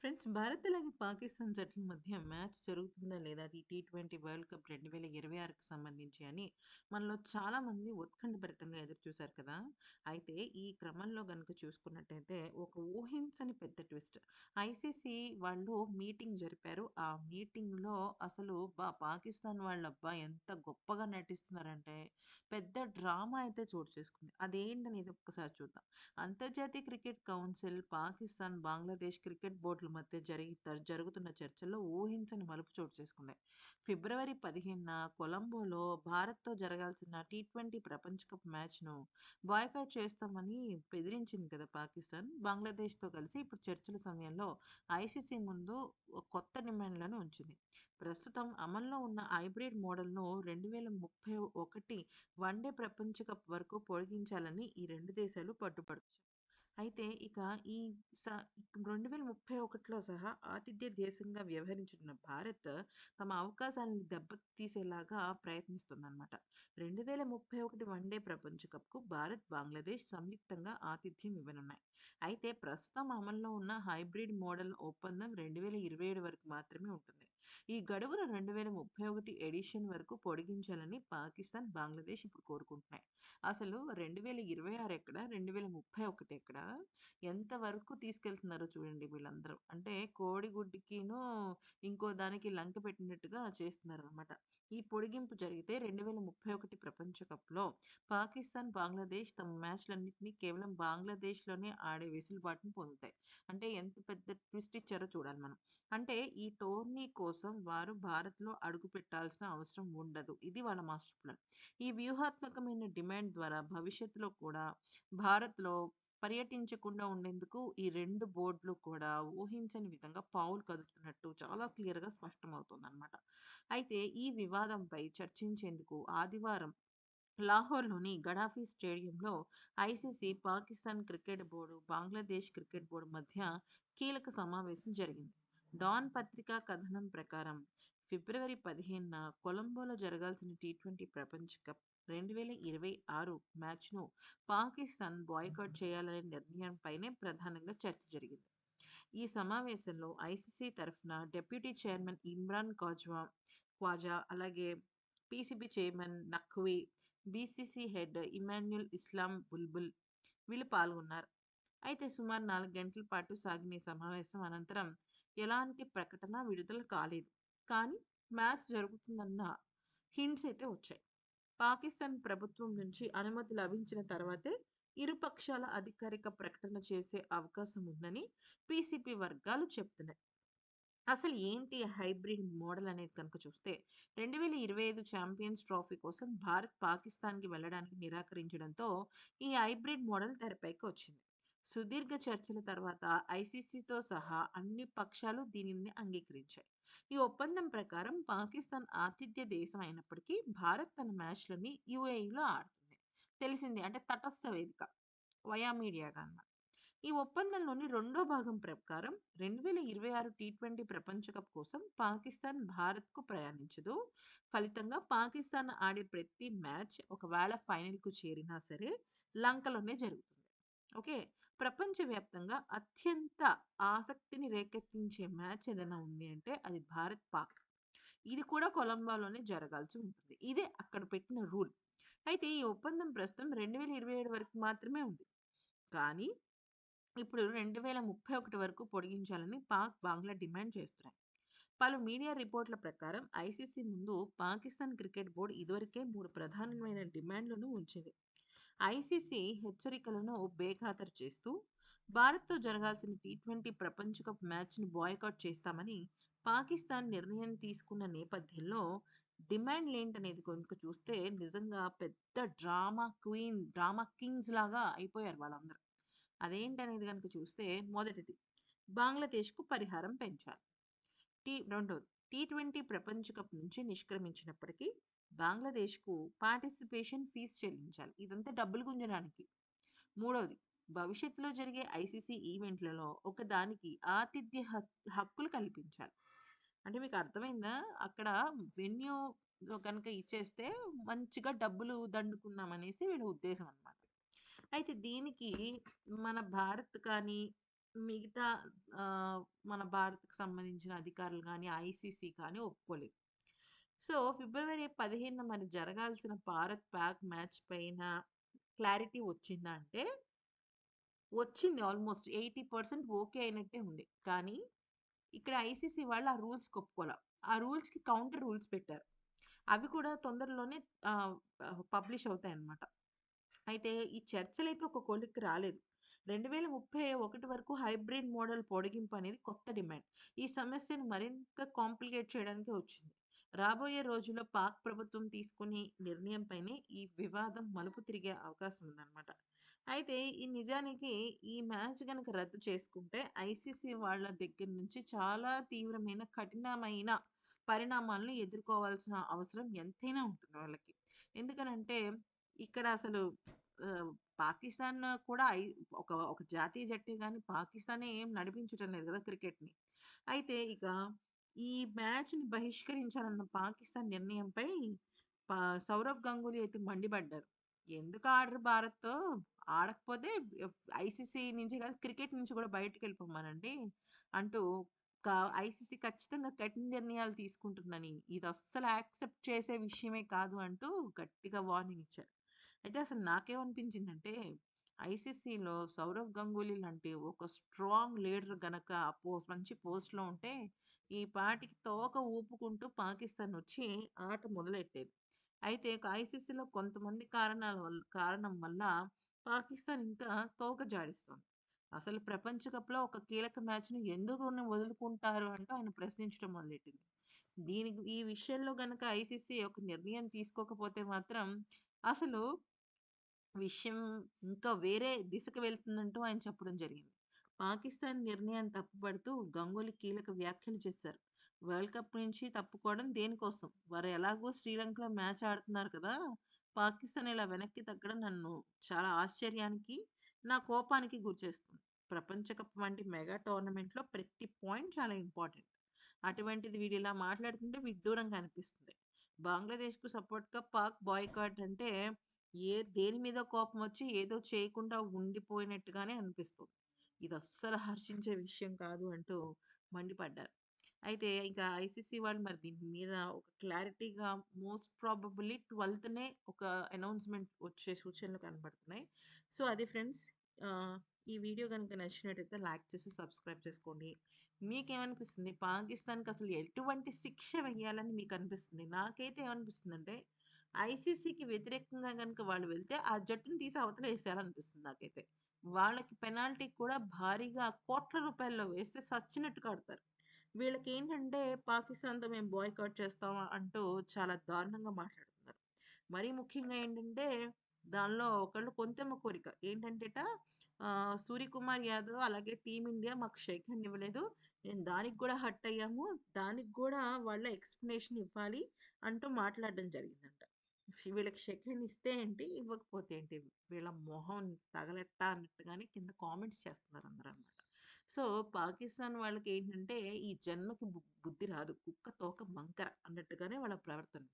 Friends, Bharat అలాగే పాకిస్తాన్ జట్ల మధ్య మ్యాచ్ జరుగుతుందా లేదా? అది టీ20 వరల్డ్ కప్ 2026కి సంబంధించి అని మనలో చాలామంది ఉత్కంఠభరితంగా ఎదురు చూశారు కదా! అయితే ఈ క్రమంలో గనుక చూసుకున్నట్టయితే ఒక ఊహించని పెద్ద ట్విస్ట్. ఐసీసీ వాళ్ళు మీటింగ్ జరిపారు. ఆ మీటింగ్‌లో అసలు పాకిస్తాన్ వాళ్ళబ్బా ఎంత గొప్పగా నటిస్తున్నారంటే పెద్ద డ్రామా అయితే చోటు చేసుకుంది. అదేంటనేది ఒక్కసారి చూద్దాం. అంతర్జాతీయ cricket council, Pakistan, Bangladesh cricket బోర్డుల మధ్య జరుగుతున్న చర్చల్లో ఊహించని మలుపు చోటు చేసుకుంది. ఫిబ్రవరి 15న కొలంబోలో భారత్‌తో జరగాల్సిన టీ20 ప్రపంచ కప్ మ్యాచ్‌ను బాయ్కాట్ చేస్తామని బెదిరించింది కదా పాకిస్తాన్. బంగ్లాదేశ్‌తో కలిసి ఇప్పుడు చర్చల సమయంలో ఐసీసీ ముందు కొత్త డిమాండ్‌లను ఉంచింది. ప్రస్తుతం అమల్లో ఉన్న హైబ్రిడ్ మోడల్‌ను 2031 వన్‌డే ప్రపంచ కప్ వరకు పొడిగించాలని ఈ 2 దేశాలు పట్టుపడుతున్నాయి. అయితే ఇక ఈ స 2031లో సహా ఆతిథ్య దేశంగా వ్యవహరించనున్న భారత్ తమ అవకాశాలను దెబ్బతీసేలాగా ప్రయత్నిస్తుందన్నమాట. 2031 వన్‌డే ప్రపంచ కప్‌కు భారత్, బంగ్లాదేశ్ సంయుక్తంగా ఆతిథ్యం ఇవ్వనున్నాయి. అయితే ప్రస్తుతం అమల్లో ఉన్న హైబ్రిడ్ మోడల్ ఒప్పందం 2027 వరకు మాత్రమే ఉంటుంది. ఈ గడువును 2031 ఎడిషన్ వరకు పొడిగించాలని పాకిస్తాన్, బంగ్లాదేశ్ ఇప్పుడు కోరుకుంటున్నాయి. అసలు 2026 ఎక్కడ? 2031 ఎక్కడ? ఎంత వరకు తీసుకెళ్తున్నారో చూడండి వీళ్ళందరూ. అంటే కోడిగుడ్డుకిను ఇంకో దానికి లంకె పెట్టినట్టుగా చేస్తున్నారనమాట. ఈ పొడిగింపు జరిగితే 2031 ప్రపంచ కప్‌లో పాకిస్తాన్, బంగ్లాదేశ్ తమ మ్యాచ్‌లన్నిటిని కేవలం బంగ్లాదేశ్‌లోనే ఆడే వెసులుబాటుని పొందుతాయి. అంటే ఎంత పెద్ద ట్విస్ట్ ఇచ్చారో చూడాలి మనం. అంటే ఈ టోర్నీ కోసం వారు భారత్‌లో అడుగుపెట్టాల్సిన అవసరం ఉండదు. ఇది వాళ్ళ మాస్టర్ ప్లాన్. ఈ వ్యూహాత్మకమైన డిమాండ్ ద్వారా భవిష్యత్తులో కూడా భారత్‌లో పర్యటించకుండా ఉండేందుకు ఈ 2 బోర్డులు కూడా ఊహించని విధంగా పావులు కదుపుతున్నట్టు చాలా క్లియర్‌గా స్పష్టమవుతుందనమాట. అయితే ఈ వివాదంపై చర్చించేందుకు ఆదివారం లాహోర్‌లోని గడాఫీ స్టేడియంలో ICC, Pakistan cricket board, Bangladesh cricket board మధ్య కీలక సమావేశం జరిగింది. డాన్ పత్రికా కథనం ప్రకారం ఫిబ్రవరి 15న కొలంబోలో జరగాల్సిన టీ20 ప్రపంచ కప్ 2026 మ్యాచ్‌ను పాకిస్తాన్ బాయ్కాట్ చేయాలనే నిర్ణయంపైనే ప్రధానంగా చర్చ జరిగింది. ఈ సమావేశంలో ఐసీసీ తరఫున డిప్యూటీ చైర్మన్ ఇమ్రాన్ ఖవాజా, అలాగే PCB chairman Naqvi, BCC head Aminul Islam Bulbul వీళ్ళు పాల్గొన్నారు. అయితే సుమారు 4 గంటల పాటు సాగిన ఈ సమావేశం అనంతరం ఎలాంటి ప్రకటన విడుదల కాలేదు. కానీ మ్యాచ్ జరుగుతుందన్న హింట్స్ అయితే వచ్చాయి. పాకిస్తాన్ ప్రభుత్వం నుంచి అనుమతి లభించిన తర్వాతే ఇరు పక్షాల అధికారిక ప్రకటన చేసే అవకాశం ఉందని పీసీపీ వర్గాలు చెప్తున్నాయి. అసలు ఏంటి హైబ్రిడ్ మోడల్ అనేది కనుక చూస్తే 2025 ఛాంపియన్స్ ట్రోఫీ కోసం భారత్ పాకిస్తాన్‌కి వెళ్ళడానికి నిరాకరించడంతో ఈ హైబ్రిడ్ మోడల్ తెరపైకి వచ్చింది. సుదీర్ఘ చర్చల తర్వాత ఐసీసీతో సహా అన్ని పక్షాలు దీనిని అంగీకరించాయి. ఈ ఒప్పందం ప్రకారం పాకిస్తాన్ ఆతిథ్య దేశం అయినప్పటికీ భారత్ తన మ్యాచ్‌లని యూఏఈలో ఆడుతుంది. తెలిసిందే, అంటే తటస్థ వేదిక వయా మీడియాగా అన్నమాట. ఈ ఒప్పందంలోని రెండో భాగం ప్రకారం 2026 టీ20 ప్రపంచ కప్ కోసం పాకిస్తాన్ భారత్‌కు ప్రయాణించదు. ఫలితంగా పాకిస్తాన్ ఆడే ప్రతి మ్యాచ్ ఒకవేళ ఫైనల్‌కు చేరినా సరే లంకలోనే జరుగుతుంది. ఓకే. ప్రపంచవ్యాప్తంగా అత్యంత ఆసక్తిని రేకెత్తించే మ్యాచ్ ఏదైనా ఉంది అంటే అది భారత్, పాక్. ఇది కూడా కొలంబోలోనే జరగాల్సి ఉంటుంది. ఇదే అక్కడ పెట్టిన రూల్. అయితే ఈ ఒప్పందం ప్రస్తుతం 2027 వరకు మాత్రమే ఉంది. కానీ ఇప్పుడు 2031 వరకు పొడిగించాలని పాక్, బంగ్లా డిమాండ్ చేస్తున్నాయి. పలు మీడియా రిపోర్ట్‌ల ప్రకారం ఐసీసీ ముందు పాకిస్తాన్ క్రికెట్ బోర్డ్ ఇదివరకే 3 ప్రధానమైన డిమాండ్‌లను ఉంచింది. ఐసీసీ హెచ్చరికలను బేఖాతరు చేస్తూ భారత్‌తో జరగాల్సిన టీ20 ప్రపంచ కప్ మ్యాచ్‌ని బాయ్కాట్ చేస్తామని పాకిస్తాన్ నిర్ణయం తీసుకున్న నేపథ్యంలో డిమాండ్‌లేంటనేది గనుక చూస్తే నిజంగా పెద్ద డ్రామా కింగ్స్ లాగా అయిపోయారు వాళ్ళందరూ. అదేంటనేది గనుక చూస్తే మొదటిది బంగ్లాదేశ్‌కు పరిహారం పెంచాలి. రెండోది టీ20 ప్రపంచ కప్ నుంచి నిష్క్రమించినప్పటికీ బంగ్లాదేశ్‌కు పార్టిసిపేషన్ ఫీస్ చెల్లించాలి. ఇదంతా డబ్బులు గుంజడానికి. మూడోది భవిష్యత్తులో జరిగే ఐసీసీ ఈవెంట్‌లలో ఒకదానికి ఆతిథ్య హక్కులు కల్పించాలి. అంటే మీకు అర్థమైందా? అక్కడ వెన్యూలో గనుక ఇచ్చేస్తే మంచిగా డబ్బులు దండుకుందామనేసి వీళ్ళ ఉద్దేశం అన్నమాట. అయితే దీనికి మన భారత్ కానీ, మిగతా మన భారత్‌కి సంబంధించిన అధికారులు గాని, ఐసీసీ కానీ ఒప్పుకోలేదు. సో, ఫిబ్రవరి 15న మరి జరగాల్సిన భారత్ పాక్ మ్యాచ్ పైన క్లారిటీ వచ్చిందా అంటే, వచ్చింది ఆల్‌మోస్ట్ 80% ఓకే అయినట్టే ఉంది. కానీ ఇక్కడ ఐసీసీ వాళ్ళు ఆ రూల్స్‌కి ఒప్పుకోల. ఆ రూల్స్‌కి కౌంటర్ రూల్స్ పెట్టారు. అవి కూడా తొందరలోనే ఆహ్, పబ్లిష్ అవుతాయన్నమాట. అయితే ఈ చర్చలైతే ఒక కొలిక్కి రాలేదు. 2031 వరకు హైబ్రిడ్ మోడల్ పొడిగింపు అనేది కొత్త డిమాండ్. ఈ సమస్యను మరింత కాంప్లికేట్ చేయడానికే వచ్చింది. రాబోయే రోజుల్లో పాక్ ప్రభుత్వం తీసుకునే నిర్ణయంపైనే ఈ వివాదం మలుపు తిరిగే అవకాశం ఉందన్నమాట. అయితే ఈ నిజానికి ఈ మ్యాచ్ గనక రద్దు చేసుకుంటే ఐసీసీ వాళ్ళ దగ్గర నుంచి చాలా తీవ్రమైన, కఠినమైన పరిణామాలను ఎదుర్కోవాల్సిన అవసరం ఎంతైనా ఉంటుంది వాళ్ళకి. ఎందుకనంటే ఇక్కడ అసలు ఆహ్, పాకిస్తాన్ కూడా ఒక జాతీయ జట్టే గాని పాకిస్తానే ఏం నడిపించటం లేదు గదా! క్రికెట్‌ని. అయితే ఇక ఈ మ్యాచ్‌ని బహిష్కరించాలన్న పాకిస్తాన్ నిర్ణయంపై ప సౌరవ్ గంగూలీ అయితే మండిపడ్డారు. ఎందుకు ఆడరు భారత్‌తో? ఆడకపోతే ఐసీసీ నుంచి కాదు క్రికెట్ నుంచి కూడా బయటికెళ్ళిపోమనండి అంటూ క ఐసీసీ ఖచ్చితంగా కఠిన నిర్ణయాలు తీసుకుంటుందని, ఇది అస్సలు యాక్సెప్ట్ చేసే విషయమే కాదు అంటూ గట్టిగా వార్నింగ్ ఇచ్చారు. అయితే అసలు నాకేమనిపించిందంటే, ఐసీసీలో సౌరవ్ గంగూలీ లాంటి ఒక స్ట్రాంగ్ లీడర్ గనక మంచి పోస్ట్‌లో ఉంటే, ఈ పాటికి తోక ఊపుకుంటూ పాకిస్తానొచ్చి ఆట మొదలెట్టేది. అయితే ఐసీసీలో కొంతమంది కారణం వల్ల పాకిస్తాన్ ఇంకా తోక జాడిస్తోంది. అసలు ప్రపంచ కప్‌లో ఒక కీలక మ్యాచ్‌ని ఎందుకుని వదులుకుంటారు అంటూ ఆయన ప్రశ్నించడం మొదలెట్టింది. ఈ విషయంలో గనక ఐసీసీ ఒక నిర్ణయం తీసుకోకపోతే మాత్రం అసలు విషయం ఇంకా వేరే దిశకు వెళ్తుందంటూ ఆయన చెప్పడం జరిగింది. పాకిస్తాన్ నిర్ణయాన్ని తప్పుపడుతూ గంగూలీ కీలక వ్యాఖ్యలు చేశారు. వరల్డ్ కప్ నుంచి తప్పుకోవడం దేనికోసం? వారు ఎలాగో శ్రీలంకలో మ్యాచ్ ఆడుతున్నారు కదా! పాకిస్తాన్ ఇలా వెనక్కి తగ్గడం నన్ను చాలా ఆశ్చర్యానికి, నా కోపానికి గురిచేస్తుంది. ప్రపంచ కప్ వంటి మెగా టోర్నమెంట్‌లో ప్రతి పాయింట్ చాలా ఇంపార్టెంట్. అటువంటిది వీడిలా మాట్లాడుతుంటే విడ్డూరంగా అనిపిస్తుంది. బంగ్లాదేశ్‌కు సపోర్ట్‌గా పాక్ బాయ్‌కాట్ అంటే దేని మీద కోపమొచ్చి ఏదో చేయకుండా ఉండిపోయినట్టుగానే అనిపిస్తుంది. ఇదస్సలు హర్షించే విషయం కాదు అంటూ మండిపడ్డారు. అయితే ఇక ఐసీసీ వాళ్ళు మరి దీని మీద ఒక క్లారిటీగా మోస్ట్ ప్రాబబుల్లీ 12నే ఒక అనౌన్స్‌మెంట్ వచ్చే సూచనలు కనబడుతున్నాయి. సో, అది ఫ్రెండ్స్. ఆహ్, ఈ వీడియో గనుక నచ్చినట్టయితే లైక్ చేసి సబ్స్క్రైబ్ చేసుకోండి. మీకేమనిపిస్తుంది? పాకిస్తాన్‌కి అసలు ఎటువంటి శిక్ష వేయాలని మీకనిపిస్తుంది? నాకైతే ఏమనిపిస్తుందంటే ఐసీసీకి వ్యతిరేకంగా గనుక వాళ్ళు వెళ్తే, ఆ జట్టుని తీసి అవతలేసేయాలనిపిస్తుంది నాకైతే. వాళ్ళకి పెనాల్టీ కూడా భారీగా కోట్ల రూపాయల్లో వేస్తే సచ్చినట్టు కడతారు. వీళ్ళకేంటంటే పాకిస్తాన్‌తో మేము బాయ్‌కాట్ చేస్తాం అంటూ చాలా దారుణంగా మాట్లాడుతున్నారు. మరీ ముఖ్యంగా ఏంటంటే, దానిలో ఒకళ్ళు కొంతెమ్మ కోరిక. ఏంటంటేట 'సూర్యకుమార్ యాదవ్' అలాగే టీమిండియా మాకు షేక్ హ్యాండ్ ఇవ్వలేదు. మేము దానికి గూడా హర్ట్ అయ్యాము. దానికి గూడా వాళ్ళు ఎక్స్‌ప్లనేషన్ ఇవ్వాలి అంటూ మాట్లాడడం జరిగిందంట. వీళ్ళకి షేక్ హ్యాండ్ ఇస్తే ఏంటి? ఇవ్వకపోతే ఏంటి? వీళ్ళ మొహం తగలెట్ట అన్నట్టుగానే కింద కామెంట్స్ చేస్తున్నారు అందరనమాట. సో, పాకిస్తాన్ వాళ్ళకేంటంటే ఈ జన్మకి బుద్ధి రాదు. కుక్క తోక వంకర అన్నట్టుగానే వాళ్ళ ప్రవర్తన.